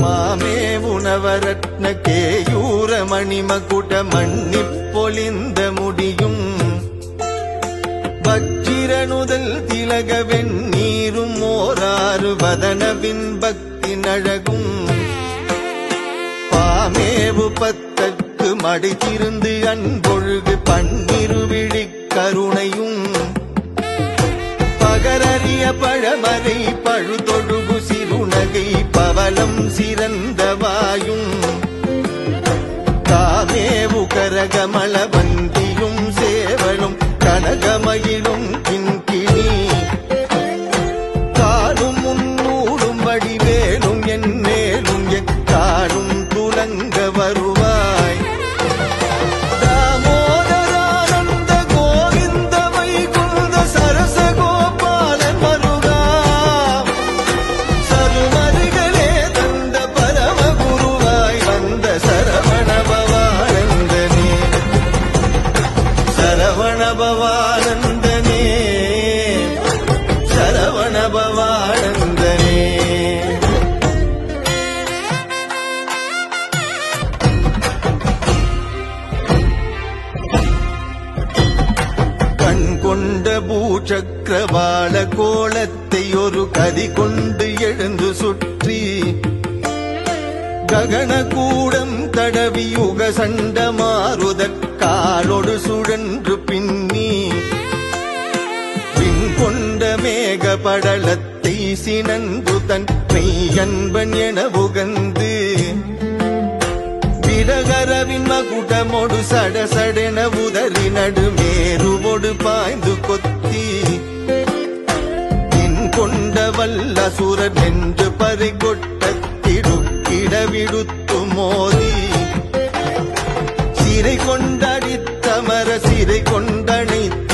மாமேவுணவரத்ன கேயூர மணிமகுட மன்னிப் பொலிந்த முடியும் வச்சிரனுதல் திலக வெண்ணீரும் ஓராறு வதனவின் பக்தி நழகும் பாமேவு பத்தற்கு மடித்திருந்து அன்பொழுகு பன்னிருவிழி கருணையும் பகரறிய பழமறை பழுதொழுகு சிறுநகை பவலம் சிறந்தவாயும் காமேவு கரகமள வந்தியும் சேவலும் கனகமயிலும் கிண்கிணி காலும் முன்னூடும் வடிவேலும் என் மேலும் என் காலும் துலங்க வருவாய் தாமோதரானந்த கோவிந்த வைகுந்த சரசகோபாலன் மருகா சருமருகளே தந்த பரமகுருவாய் வந்த சரவணபவானந்தனே சரவணபவானந்தனே சரவணபவானந்தனே கண் கொண்ட பூச்சக்கரவாள கோலத்தை ஒரு கதி கொண்டு எழுந்து சுற்றி ககன கூடம் தடவி யுக சண்ட மாறுதற் காலொடு சுழன்று பின்னி பின் கொண்ட மேக படலத்தை சினந்து தன் மெய்யன்பன் என உகந்து விடகரவின் மகுடமொடு சடசடென உதறி நடுமேருவொடு பாய்ந்து கொத்தி பின் கொண்ட வல்லசுரர் நின்று பறி கொட்ட திடுக்கிட விடுத்து மோதி சிறை கொண்டாடி